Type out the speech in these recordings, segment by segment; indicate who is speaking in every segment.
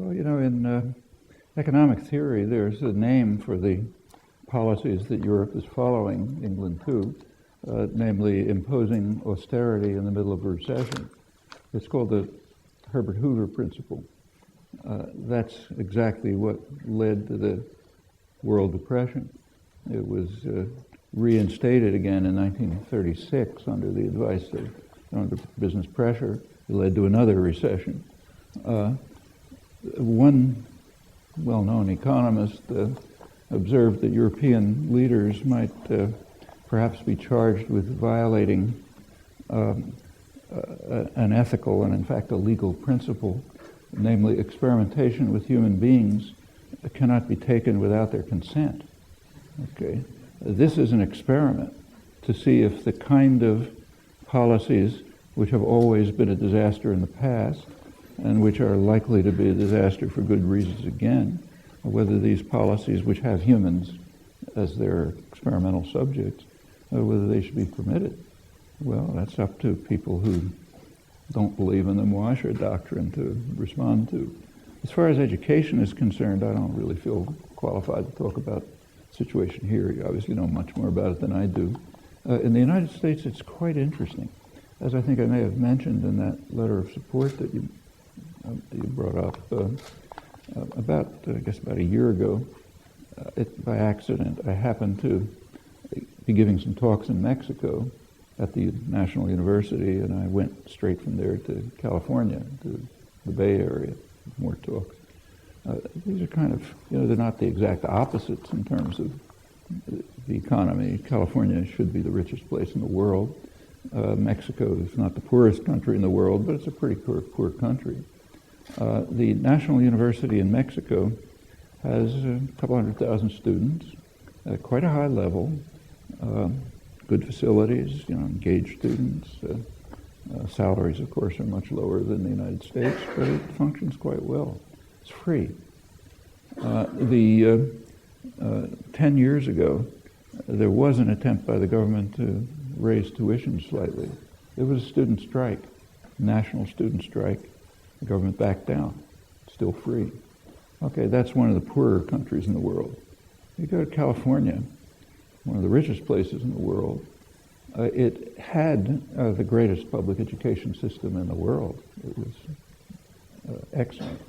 Speaker 1: Well, in economic theory, there's a name for the policies that Europe is following, England too, namely imposing austerity in the middle of a recession. It's called the Herbert Hoover principle. That's exactly what led to the World Depression. It was reinstated again in 1936 under the advice of under business pressure. It led to another recession. One well-known economist observed that European leaders might perhaps be charged with violating an ethical and in fact a legal principle, namely experimentation with human beings cannot be taken without their consent. Okay, this is an experiment to see if the kind of policies which have always been a disaster in the past and which are likely to be a disaster for good reasons again, whether these policies which have humans as their experimental subjects, whether they should be permitted. Well, that's up to people who don't believe in the Moasher doctrine to respond to. As far as education is concerned, I don't really feel qualified to talk about the situation here. You obviously know much more about it than I do. In the United States, it's quite interesting. As I think I may have mentioned in that letter of support that you brought up, about a year ago, by accident, I happened to be giving some talks in Mexico at the National University, and I went straight from there to California, to the Bay Area, more talks. These are kind of, they're not the exact opposites in terms of the economy. California should be the richest place in the world. Mexico is not the poorest country in the world, but it's a pretty poor country. The National University in Mexico has a couple 100,000 students, quite a high level, good facilities, engaged students. Salaries, of course, are much lower than the United States, but it functions quite well. It's free. 10 years ago, there was an attempt by the government to raise tuition slightly. There was a student strike, national student strike. The government backed down. It's still free. Okay, that's one of the poorer countries in the world. You go to California, one of the richest places in the world. It had the greatest public education system in the world. It was excellent.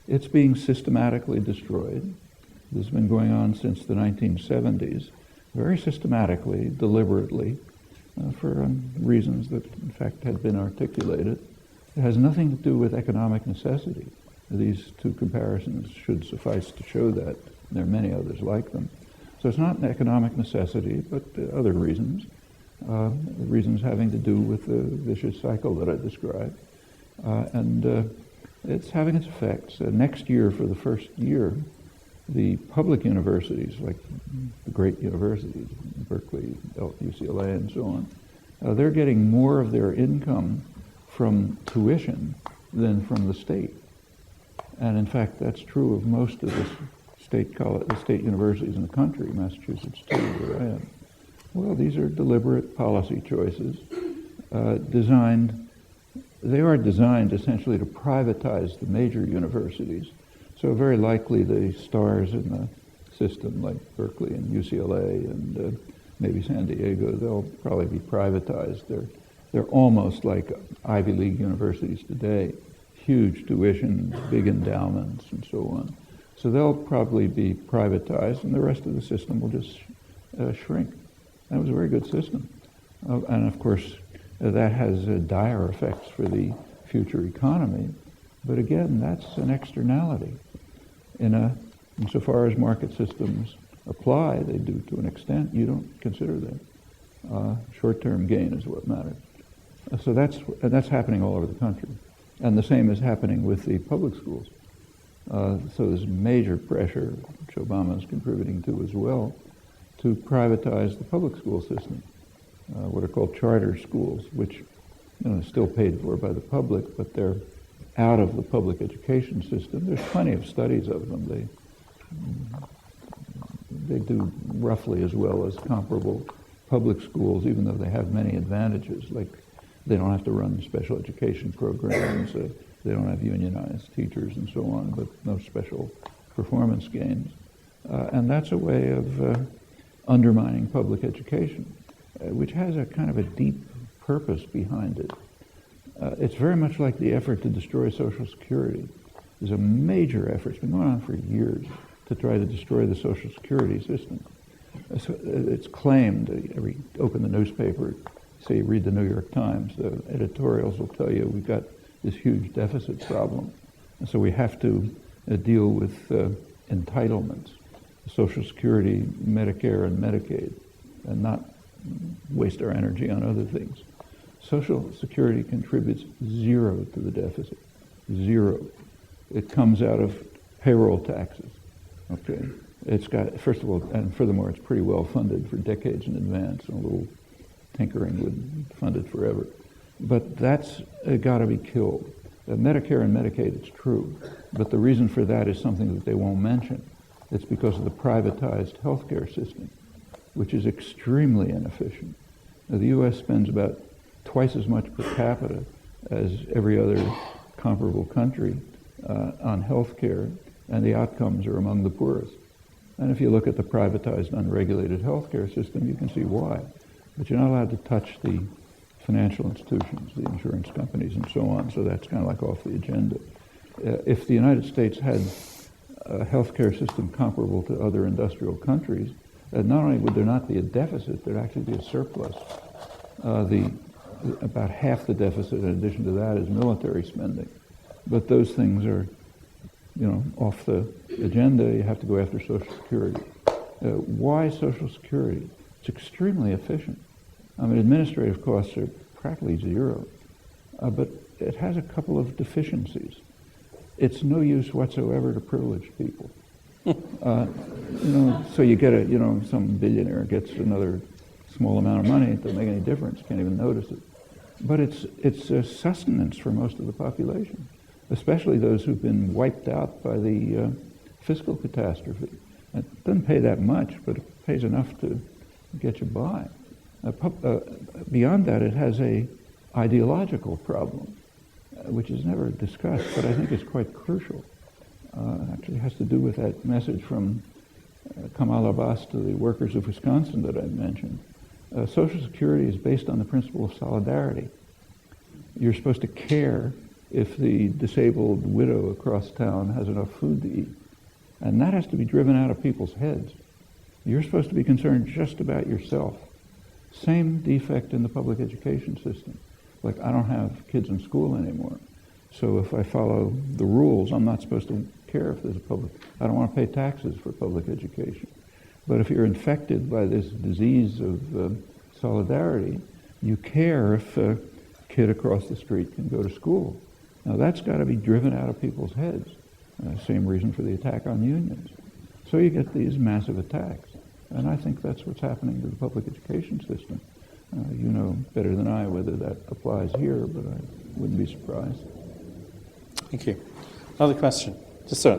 Speaker 1: It's being systematically destroyed. This has been going on since the 1970s, very systematically, deliberately, for reasons that, in fact, had been articulated. It has nothing to do with economic necessity. These two comparisons should suffice to show that. There are many others like them. So it's not an economic necessity, but other reasons. Reasons having to do with the vicious cycle that I described. And it's having its effects. Next year, for the first year, the public universities, like the great universities, Berkeley, UCLA, and so on, they're getting more of their income from tuition than from the state. And in fact, that's true of most of the state universities in the country, Massachusetts too, where I am. Well, these are deliberate policy choices they are designed essentially to privatize the major universities. So very likely the stars in the system, like Berkeley and UCLA and maybe San Diego, they'll probably be privatized. They're almost like Ivy League universities today, huge tuition, big endowments, and so on. So they'll probably be privatized, and the rest of the system will just shrink. That was a very good system. And of course, that has dire effects for the future economy. But again, that's an externality. Insofar as market systems apply, they do to an extent. You don't consider them. Short-term gain is what matters. So that's happening all over the country. And the same is happening with the public schools. So there's major pressure, which Obama is contributing to as well, to privatize the public school system, what are called charter schools, which are still paid for by the public, but they're out of the public education system. There's plenty of studies of them. They do roughly as well as comparable public schools, even though they have many advantages, like they don't have to run special education programs. They don't have unionized teachers and so on, but no special performance gains. And that's a way of undermining public education, which has a kind of a deep purpose behind it. It's very much like the effort to destroy Social Security. There's a major effort, it's been going on for years, to try to destroy the Social Security system. It's claimed, open the newspaper, say you read the New York Times, the editorials will tell you we've got this huge deficit problem. And so we have to deal with entitlements, Social Security, Medicare, and Medicaid, and not waste our energy on other things. Social Security contributes zero to the deficit, zero. It comes out of payroll taxes, okay? It's got, first of all, and furthermore, it's pretty well funded for decades in advance, and a little tinkering would fund it forever. But that's got to be killed. Medicare and Medicaid, it's true, but the reason for that is something that they won't mention. It's because of the privatized healthcare system, which is extremely inefficient. Now, the U.S. spends about twice as much per capita as every other comparable country on healthcare, and the outcomes are among the poorest. And if you look at the privatized, unregulated healthcare system, you can see why. But you're not allowed to touch the financial institutions, the insurance companies, and so on, so that's kind of like off the agenda. If the United States had a healthcare system comparable to other industrial countries, not only would there not be a deficit, there'd actually be a surplus. About half the deficit, in addition to that, is military spending. But those things are, off the agenda. You have to go after Social Security. Why Social Security? It's extremely efficient. I mean, administrative costs are practically zero, but it has a couple of deficiencies. It's no use whatsoever to privileged people. So you get some billionaire gets another small amount of money. It doesn't make any difference. Can't even notice it. But it's a sustenance for most of the population, especially those who've been wiped out by the fiscal catastrophe. It doesn't pay that much, but it pays enough to get you by. Beyond that, it has a ideological problem, which is never discussed, but I think is quite crucial. Actually has to do with that message from Kamal Abbas to the workers of Wisconsin that I mentioned. Social Security is based on the principle of solidarity. You're supposed to care if the disabled widow across town has enough food to eat. And that has to be driven out of people's heads. You're supposed to be concerned just about yourself. Same defect in the public education system. Like, I don't have kids in school anymore. So if I follow the rules, I'm not supposed to care if there's I don't want to pay taxes for public education. But if you're infected by this disease of solidarity, you care if a kid across the street can go to school. Now that's got to be driven out of people's heads. Same reason for the attack on unions. So you get these massive attacks. And I think that's what's happening to the public education system. You know better than I whether that applies here, but I wouldn't be surprised.
Speaker 2: Thank you. Another question. Just so.